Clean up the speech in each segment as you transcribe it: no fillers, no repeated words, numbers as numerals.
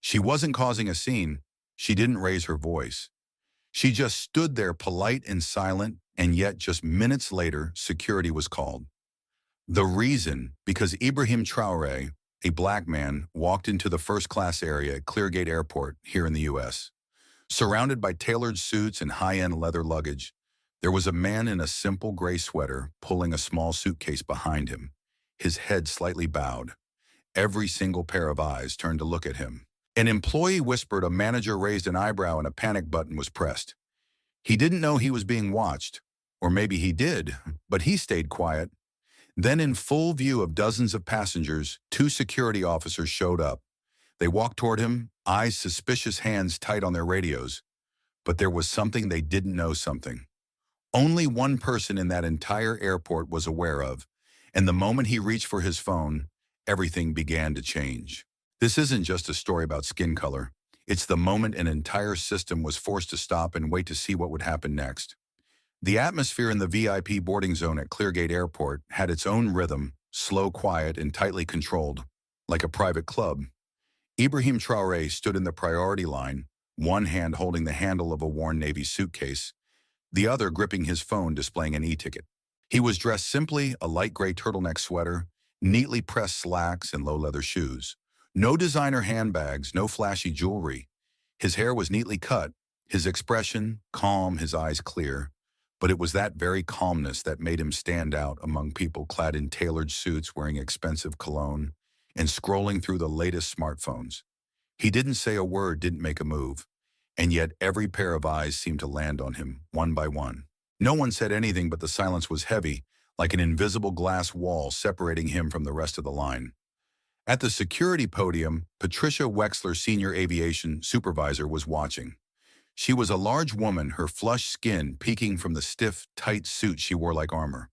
She wasn't causing a scene. She didn't raise her voice. She just stood there polite and silent, and yet just minutes later, security was called. The reason, because Ibrahim Traore, a black man, walked into the first-class area at Cleargate Airport here in the U.S. Surrounded by tailored suits and high-end leather luggage, there was a man in a simple gray sweater pulling a small suitcase behind him, his head slightly bowed. Every single pair of eyes turned to look at him. An employee whispered, a manager raised an eyebrow, and a panic button was pressed. He didn't know he was being watched, or maybe he did, but he stayed quiet. Then, in full view of dozens of passengers, two security officers showed up. They walked toward him, eyes suspicious, hands tight on their radios. But there was something they didn't know something. Only one person in that entire airport was aware of, and the moment he reached for his phone, everything began to change. This isn't just a story about skin color. It's the moment an entire system was forced to stop and wait to see what would happen next. The atmosphere in the VIP boarding zone at Cleargate Airport had its own rhythm, slow, quiet, and tightly controlled, like a private club. Ibrahim Traore stood in the priority line, one hand holding the handle of a worn Navy suitcase, the other gripping his phone displaying an e-ticket. He was dressed simply, a light gray turtleneck sweater, neatly pressed slacks, and low leather shoes. No designer handbags, no flashy jewelry. His hair was neatly cut, his expression calm, his eyes clear. But it was that very calmness that made him stand out among people clad in tailored suits, wearing expensive cologne, and scrolling through the latest smartphones. He didn't say a word, didn't make a move, and yet every pair of eyes seemed to land on him, one by one. No one said anything, but the silence was heavy, like an invisible glass wall separating him from the rest of the line. At the security podium, Patricia Wexler, senior aviation supervisor, was watching. She was a large woman, her flushed skin peeking from the stiff, tight suit she wore like armor.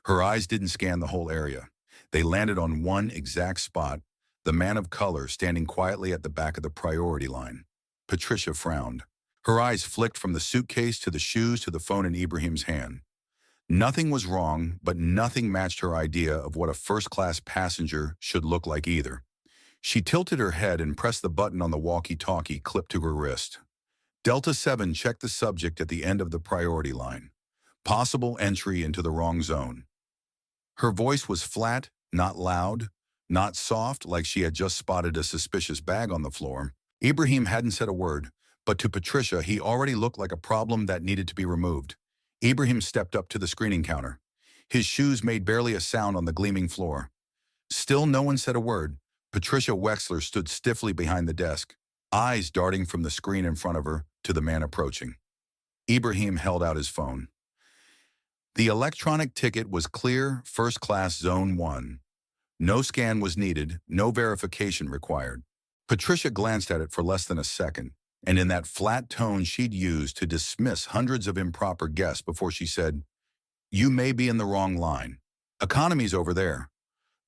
Her eyes didn't scan the whole area. They landed on one exact spot, the man of color standing quietly at the back of the priority line. Patricia frowned. Her eyes flicked from the suitcase to the shoes to the phone in Ibrahim's hand. Nothing was wrong, but nothing matched her idea of what a first-class passenger should look like either. She tilted her head and pressed the button on the walkie-talkie clipped to her wrist. Delta 7 checked the subject at the end of the priority line. Possible entry into the wrong zone. Her voice was flat, not loud, not soft like she had just spotted a suspicious bag on the floor. Ibrahim hadn't said a word, but to Patricia he already looked like a problem that needed to be removed. Ibrahim stepped up to the screening counter. His shoes made barely a sound on the gleaming floor. Still no one said a word. Patricia Wexler stood stiffly behind the desk, eyes darting from the screen in front of her to the man approaching. Ibrahim held out his phone. The electronic ticket was clear, first-class Zone 1. No scan was needed, no verification required. Patricia glanced at it for less than a second, and in that flat tone she'd used to dismiss hundreds of improper guests before she said, "You may be in the wrong line. Economy's over there."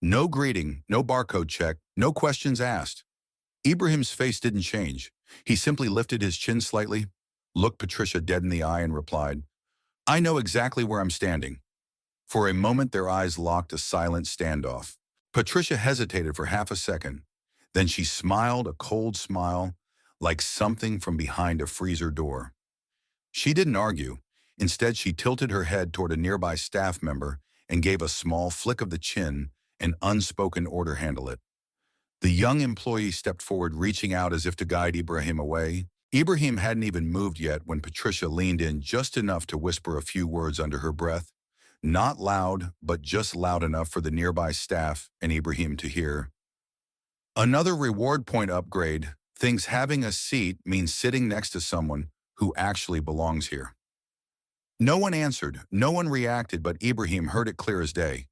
No greeting, no barcode check, no questions asked. Ibrahim's face didn't change. He simply lifted his chin slightly, looked Patricia dead in the eye, and replied, "I know exactly where I'm standing." For a moment their eyes locked, a silent standoff. Patricia hesitated for half a second. Then she smiled, a cold smile, like something from behind a freezer door. She didn't argue. Instead, she tilted her head toward a nearby staff member and gave a small flick of the chin, an unspoken order, handle it. The young employee stepped forward, reaching out as if to guide Ibrahim away. Ibrahim hadn't even moved yet when Patricia leaned in just enough to whisper a few words under her breath. Not loud, but just loud enough for the nearby staff and Ibrahim to hear. "Another reward point upgrade thinks having a seat means sitting next to someone who actually belongs here." No one answered, no one reacted, but Ibrahim heard it clear as day.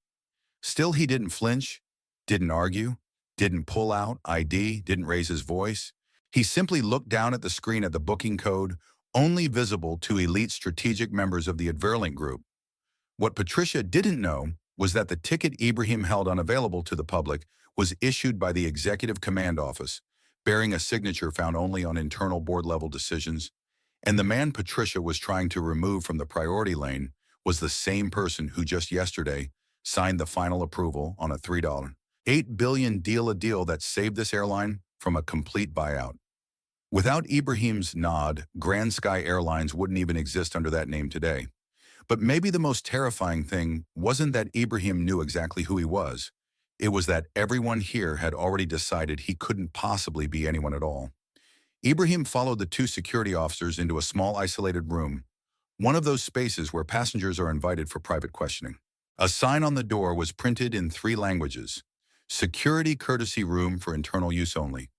Still, he didn't flinch, didn't argue, didn't pull out ID, didn't raise his voice. He simply looked down at the screen at the booking code, only visible to elite strategic members of the Airline group. What Patricia didn't know was that the ticket Ibrahim held unavailable to the public was issued by the Executive Command Office, bearing a signature found only on internal board-level decisions, and the man Patricia was trying to remove from the priority lane was the same person who just yesterday signed the final approval on a $3.8 billion deal, a deal that saved this airline from a complete buyout. Without Ibrahim's nod, Grand Sky Airlines wouldn't even exist under that name today. But maybe the most terrifying thing wasn't that Ibrahim knew exactly who he was. It was that everyone here had already decided he couldn't possibly be anyone at all. Ibrahim followed the two security officers into a small isolated room, one of those spaces where passengers are invited for private questioning. A sign on the door was printed in 3 languages: Security Courtesy Room for Internal Use Only.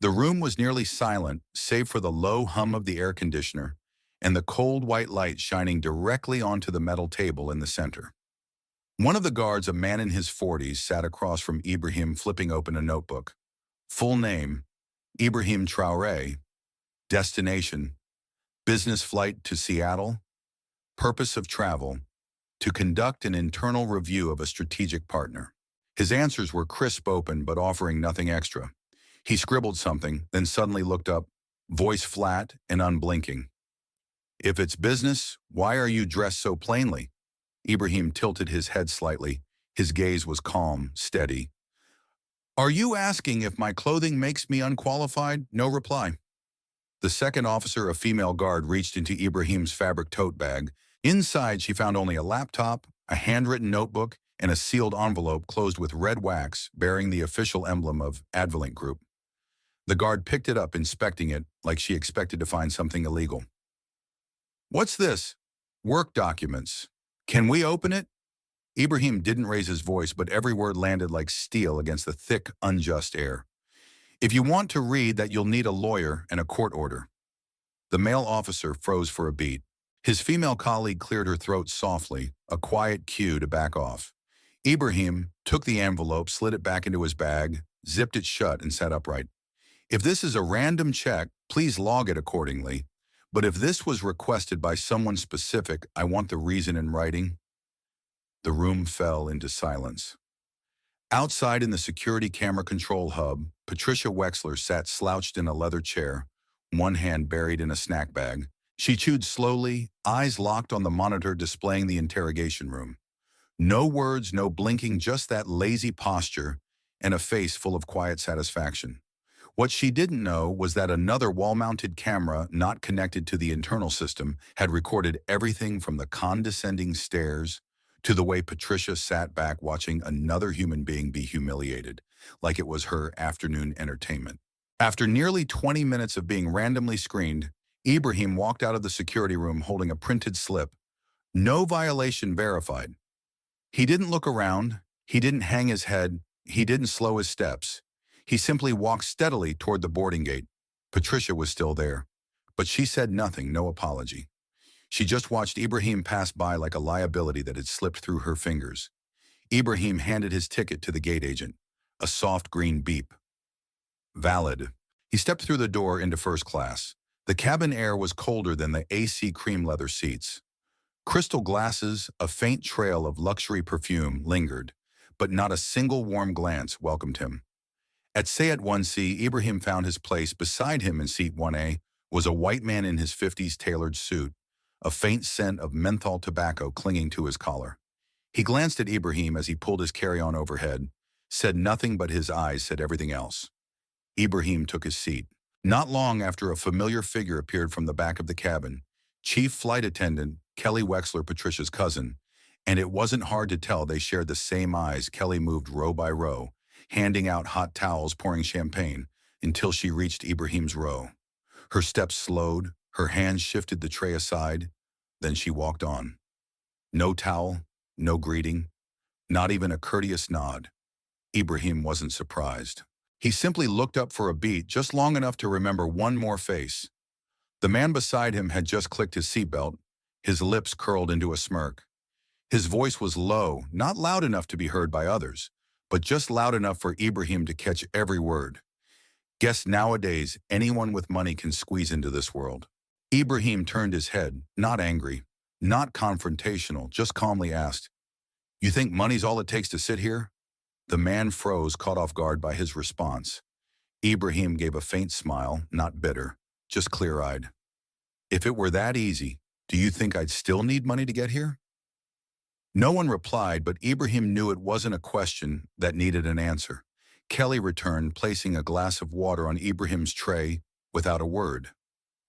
The room was nearly silent, save for the low hum of the air conditioner and the cold white light shining directly onto the metal table in the center. One of the guards, a man in his 40s, sat across from Ibrahim, flipping open a notebook. Full name: Ibrahim Traore. Destination: business flight to Seattle. Purpose of travel: to conduct an internal review of a strategic partner. His answers were crisp, open, but offering nothing extra. He scribbled something, then suddenly looked up, voice flat and unblinking. If it's business, why are you dressed so plainly? Ibrahim tilted his head slightly. His gaze was calm, steady. Are you asking if my clothing makes me unqualified? No reply. The second officer, a female guard, reached into Ibrahim's fabric tote bag. Inside, she found only a laptop, a handwritten notebook, and a sealed envelope closed with red wax bearing the official emblem of Advalink Group. The guard picked it up, inspecting it like she expected to find something illegal. What's this? Work documents. Can we open it? Ibrahim didn't raise his voice, but every word landed like steel against the thick, unjust air. If you want to read that, you'll need a lawyer and a court order. The male officer froze for a beat. His female colleague cleared her throat softly, a quiet cue to back off. Ibrahim took the envelope, slid it back into his bag, zipped it shut, and sat upright. If this is a random check, please log it accordingly. But if this was requested by someone specific, I want the reason in writing. The room fell into silence. Outside in the security camera control hub, Patricia Wexler sat slouched in a leather chair, one hand buried in a snack bag. She chewed slowly, eyes locked on the monitor displaying the interrogation room. No words, no blinking, just that lazy posture and a face full of quiet satisfaction. What she didn't know was that another wall-mounted camera, not connected to the internal system, had recorded everything from the condescending stares to the way Patricia sat back watching another human being be humiliated, like it was her afternoon entertainment. After nearly 20 minutes of being randomly screened, Ibrahim walked out of the security room holding a printed slip. No violation verified. He didn't look around, he didn't hang his head, he didn't slow his steps. He simply walked steadily toward the boarding gate. Patricia was still there, but she said nothing, no apology. She just watched Ibrahim pass by like a liability that had slipped through her fingers. Ibrahim handed his ticket to the gate agent, a soft green beep. Valid. He stepped through the door into first class. The cabin air was colder than the AC cream leather seats. Crystal glasses, a faint trail of luxury perfume lingered, but not a single warm glance welcomed him. At Sayat 1C, Ibrahim found his place. Beside him in seat 1A was a white man in his 50s tailored suit, a faint scent of menthol tobacco clinging to his collar. He glanced at Ibrahim as he pulled his carry-on overhead, said nothing, but his eyes said everything else. Ibrahim took his seat. Not long after, a familiar figure appeared from the back of the cabin, Chief Flight Attendant Kelly Wexler, Patricia's cousin, and it wasn't hard to tell they shared the same eyes. Kelly moved row by row, handing out hot towels, pouring champagne, until she reached Ibrahim's row. Her steps slowed, her hands shifted the tray aside, then she walked on. No towel, no greeting, not even a courteous nod. Ibrahim wasn't surprised. He simply looked up for a beat, just long enough to remember one more face. The man beside him had just clicked his seatbelt, his lips curled into a smirk. His voice was low, not loud enough to be heard by others, but just loud enough for Ibrahim to catch every word. Guess nowadays anyone with money can squeeze into this world. Ibrahim turned his head, not angry, not confrontational, just calmly asked, "You think money's all it takes to sit here?" The man froze, caught off guard by his response. Ibrahim gave a faint smile, not bitter, just clear-eyed. "If it were that easy, do you think I'd still need money to get here?" No one replied, but Ibrahim knew it wasn't a question that needed an answer. Kelly returned, placing a glass of water on Ibrahim's tray, without a word.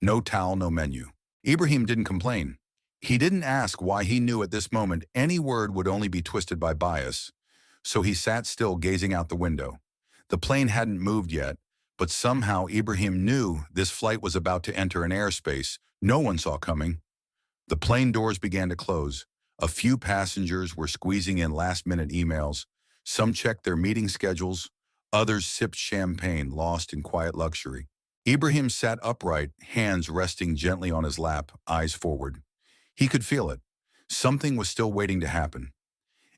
No towel, no menu. Ibrahim didn't complain. He didn't ask why he knew at this moment any word would only be twisted by bias. So he sat still gazing out the window. The plane hadn't moved yet, but somehow Ibrahim knew this flight was about to enter an airspace no one saw coming. The plane doors began to close. A few passengers were squeezing in last-minute emails. Some checked their meeting schedules. Others sipped champagne, lost in quiet luxury. Ibrahim sat upright, hands resting gently on his lap, eyes forward. He could feel it. Something was still waiting to happen.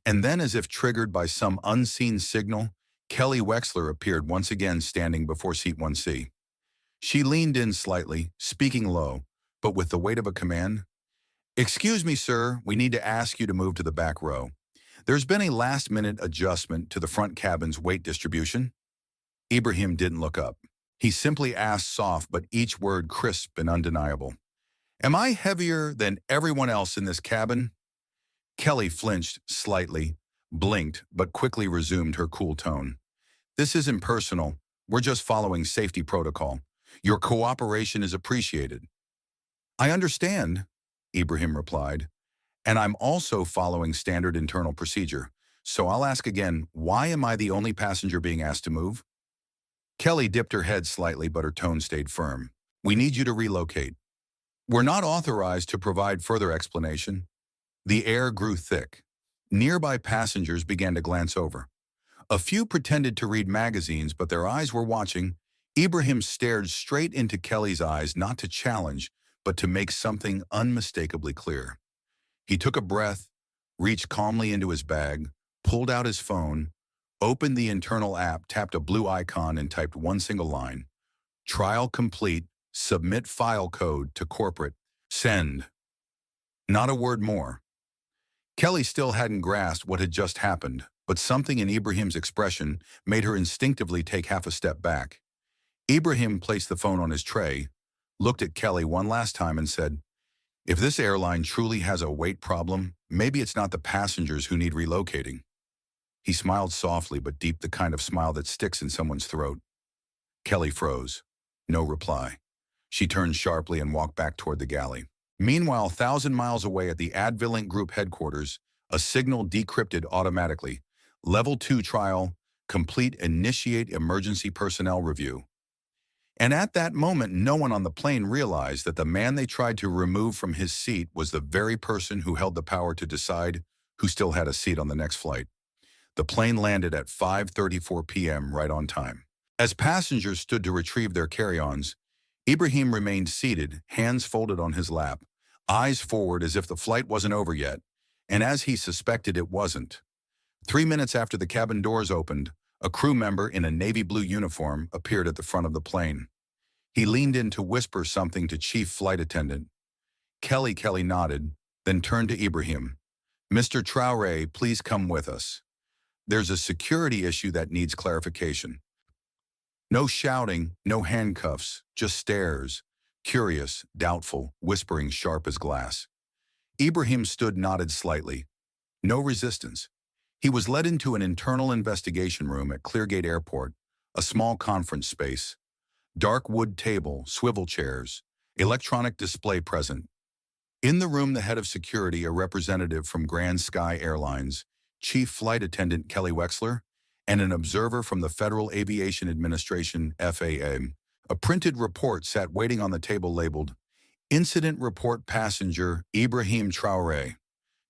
And then, as if triggered by some unseen signal, Kelly Wexler appeared once again standing before seat 1C. She leaned in slightly, speaking low, but with the weight of a command. "Excuse me, sir, we need to ask you to move to the back row. There's been a last-minute adjustment to the front cabin's weight distribution." Ibrahim didn't look up. He simply asked soft, but each word crisp and undeniable. "Am I heavier than everyone else in this cabin?" Kelly flinched slightly, blinked, but quickly resumed her cool tone. "This isn't personal. We're just following safety protocol. Your cooperation is appreciated." "I understand," Ibrahim replied, "and I'm also following standard internal procedure. So I'll ask again, why am I the only passenger being asked to move?" Kelly dipped her head slightly, but her tone stayed firm. "We need you to relocate." "We're not authorized to provide further explanation." The air grew thick. Nearby passengers began to glance over. A few pretended to read magazines, but their eyes were watching. Ibrahim stared straight into Kelly's eyes, not to challenge, but to make something unmistakably clear. He took a breath, reached calmly into his bag, pulled out his phone, opened the internal app, tapped a blue icon, and typed one single line. "Trial complete. Submit file code to corporate. Send." Not a word more. Kelly still hadn't grasped what had just happened, but something in Ibrahim's expression made her instinctively take half a step back. Ibrahim placed the phone on his tray, looked at Kelly one last time and said, "If this airline truly has a weight problem, maybe it's not the passengers who need relocating." He smiled softly but deep, the kind of smile that sticks in someone's throat. Kelly froze. No reply. She turned sharply and walked back toward the galley. Meanwhile, 1,000 miles away at the Advilink Group headquarters, a signal decrypted automatically. Level 2 trial, complete, initiate emergency personnel review. And at that moment, no one on the plane realized that the man they tried to remove from his seat was the very person who held the power to decide who still had a seat on the next flight. The plane landed at 5:34 p.m. right on time. As passengers stood to retrieve their carry-ons, Ibrahim remained seated, hands folded on his lap, eyes forward as if the flight wasn't over yet, and as he suspected it wasn't. 3 minutes after the cabin doors opened, a crew member in a navy blue uniform appeared at the front of the plane. He leaned in to whisper something to Chief Flight Attendant. Kelly nodded, then turned to Ibrahim. "Mr. Traore, please come with us. There's a security issue that needs clarification." No shouting, no handcuffs, just stares, curious, doubtful, whispering sharp as glass. Ibrahim stood, nodded slightly. No resistance. He was led into an internal investigation room at Cleargate Airport, a small conference space. Dark wood table, swivel chairs, electronic display present. In the room, the head of security, a representative from Grand Sky Airlines, Chief Flight Attendant Kelly Wexler, and an observer from the Federal Aviation Administration, FAA. A printed report sat waiting on the table labeled, "Incident Report Passenger Ibrahim Traore.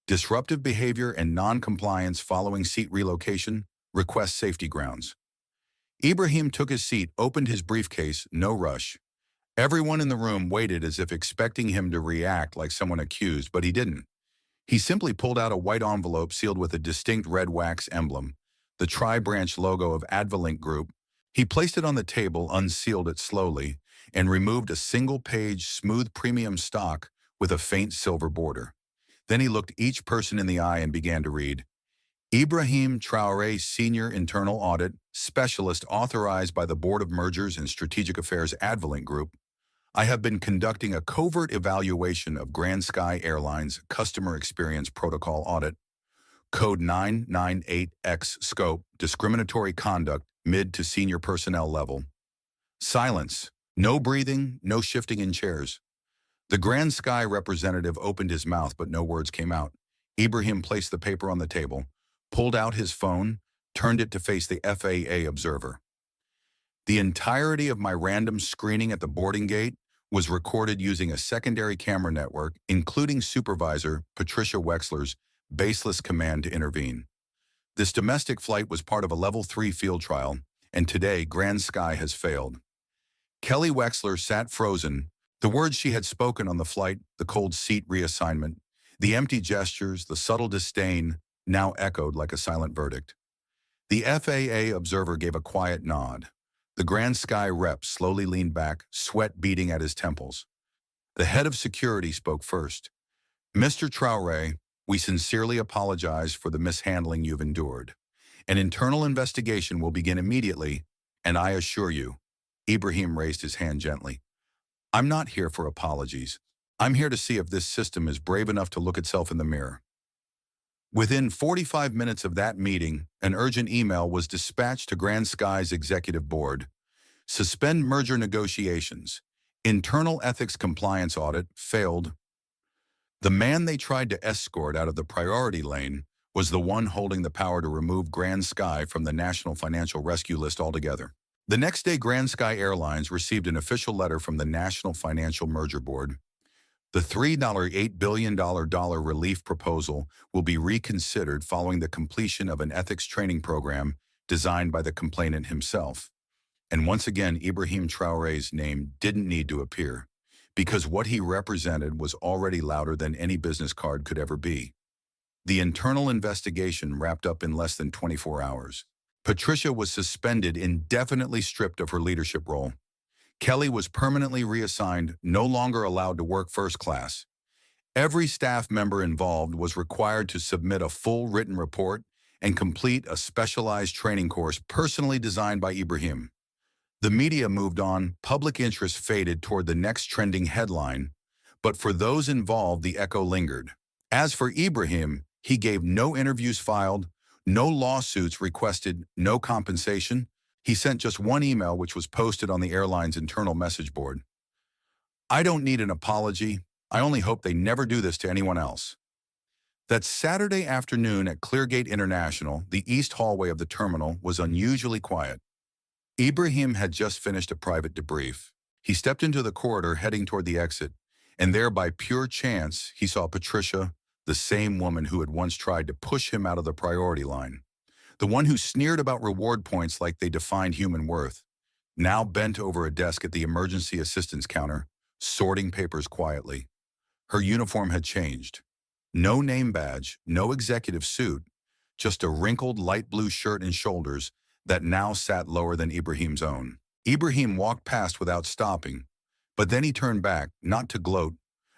Disruptive behavior and non-compliance following seat relocation. Request safety grounds." Ibrahim took his seat, opened his briefcase, no rush. Everyone in the room waited as if expecting him to react like someone accused, but he didn't. He simply pulled out a white envelope sealed with a distinct red wax emblem, the tri-branch logo of Advilink Group. He placed it on the table, unsealed it slowly, and removed a single-page, smooth premium stock with a faint silver border. Then he looked each person in the eye and began to read, "Ibrahim Traore, Senior Internal Audit Specialist authorized by the Board of Mergers and Strategic Affairs Advilink Group. I have been conducting a covert evaluation of Grand Sky Airlines Customer Experience Protocol Audit. Code 998X Scope, Discriminatory Conduct, Mid to Senior Personnel Level." Silence. No breathing, no shifting in chairs. The Grand Sky representative opened his mouth, but no words came out. Ibrahim placed the paper on the table, pulled out his phone, turned it to face the FAA observer. The entirety of my random screening at the boarding gate was recorded using a secondary camera network, including Supervisor Patricia Wexler's baseless command to intervene. This domestic flight was part of a Level 3 field trial, and today Grand Sky has failed. Kelly Wexler sat frozen. The words she had spoken on the flight, the cold seat reassignment, the empty gestures, the subtle disdain, now echoed like a silent verdict. The FAA observer gave a quiet nod. The Grand Sky rep slowly leaned back, sweat beading at his temples. The head of security spoke first. "Mr. Traore, we sincerely apologize for the mishandling you've endured. An internal investigation will begin immediately, and I assure you," Ibrahim raised his hand gently, "I'm not here for apologies. I'm here to see if this system is brave enough to look itself in the mirror." Within 45 minutes of that meeting, an urgent email was dispatched to Grand Sky's executive board. Suspend merger negotiations. Internal ethics compliance audit failed. The man they tried to escort out of the priority lane was the one holding the power to remove Grand Sky from the National Financial Rescue List altogether. The next day, Grand Sky Airlines received an official letter from the National Financial Merger Board. The $3.8 billion relief proposal will be reconsidered following the completion of an ethics training program designed by the complainant himself. And once again, Ibrahim Traore's name didn't need to appear, because what he represented was already louder than any business card could ever be. The internal investigation wrapped up in less than 24 hours. Patricia was suspended, indefinitely stripped of her leadership role. Kelly was permanently reassigned, no longer allowed to work first class. Every staff member involved was required to submit a full written report and complete a specialized training course personally designed by Ibrahim. The media moved on, public interest faded toward the next trending headline, but for those involved, the echo lingered. As for Ibrahim, he gave no interviews filed, no lawsuits requested, no compensation. He sent just one email, which was posted on the airline's internal message board. "I don't need an apology. I only hope they never do this to anyone else." That Saturday afternoon at Cleargate International, the east hallway of the terminal was unusually quiet. Ibrahim had just finished a private debrief. He stepped into the corridor heading toward the exit, and there by pure chance he saw Patricia, the same woman who had once tried to push him out of the priority line. The one who sneered about reward points like they defined human worth, now bent over a desk at the emergency assistance counter, sorting papers quietly. Her uniform had changed. No name badge, no executive suit, just a wrinkled light blue shirt and shoulders that now sat lower than Ibrahim's own. Ibrahim walked past without stopping, but then he turned back, not to gloat,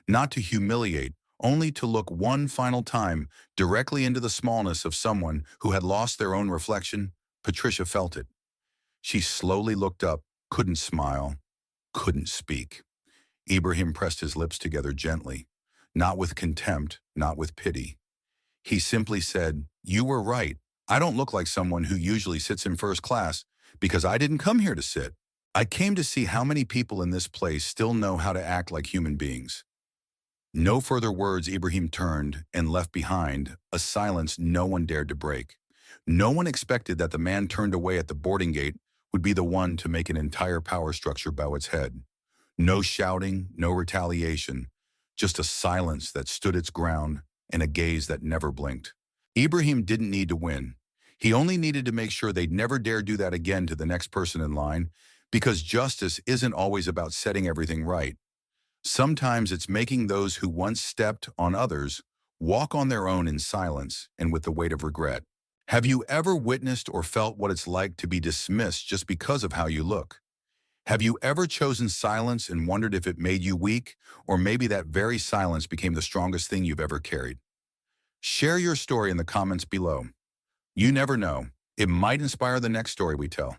not to humiliate, only to look one final time directly into the smallness of someone who had lost their own reflection. Patricia felt it. She slowly looked up, couldn't smile, couldn't speak. Ibrahim pressed his lips together gently, not with contempt, not with pity. He simply said, "You were right. I don't look like someone who usually sits in first class because I didn't come here to sit. I came to see how many people in this place still know how to act like human beings." No further words. Ibrahim turned and left behind a silence no one dared to break. No one expected that the man turned away at the boarding gate would be the one to make an entire power structure bow its head. No shouting, no retaliation, just a silence that stood its ground and a gaze that never blinked. Ibrahim didn't need to win. He only needed to make sure they'd never dare do that again to the next person in line, because justice isn't always about setting everything right. Sometimes it's making those who once stepped on others walk on their own in silence and with the weight of regret. Have you ever witnessed or felt what it's like to be dismissed just because of how you look? Have you ever chosen silence and wondered if it made you weak, or maybe that very silence became the strongest thing you've ever carried? Share your story in the comments below. You never know, it might inspire the next story we tell.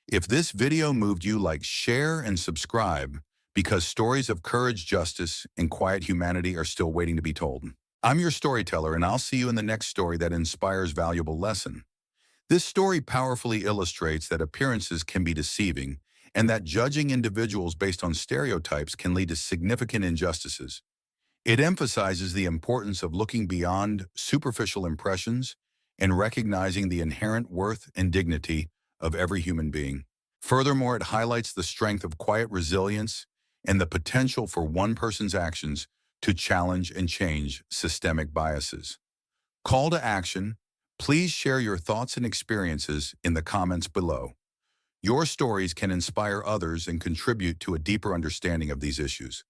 If this video moved you, like, share, and subscribe, because stories of courage, justice, and quiet humanity are still waiting to be told. I'm your storyteller, and I'll see you in the next story that inspires valuable lesson. This story powerfully illustrates that appearances can be deceiving, and that judging individuals based on stereotypes can lead to significant injustices. It emphasizes the importance of looking beyond superficial impressions and recognizing the inherent worth and dignity of every human being. Furthermore, it highlights the strength of quiet resilience and the potential for one person's actions to challenge and change systemic biases. Call to action: please share your thoughts and experiences in the comments below. Your stories can inspire others and contribute to a deeper understanding of these issues.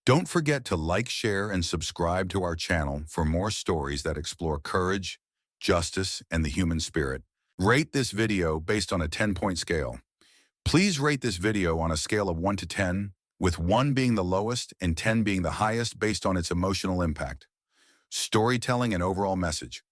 Don't forget to like, share, and subscribe to our channel for more stories that explore courage, justice, and the human spirit. Rate this video based on a 10-point scale. Please rate this video on a scale of 1 to 10, with 1 being the lowest and 10 being the highest based on its emotional impact, storytelling, and overall message.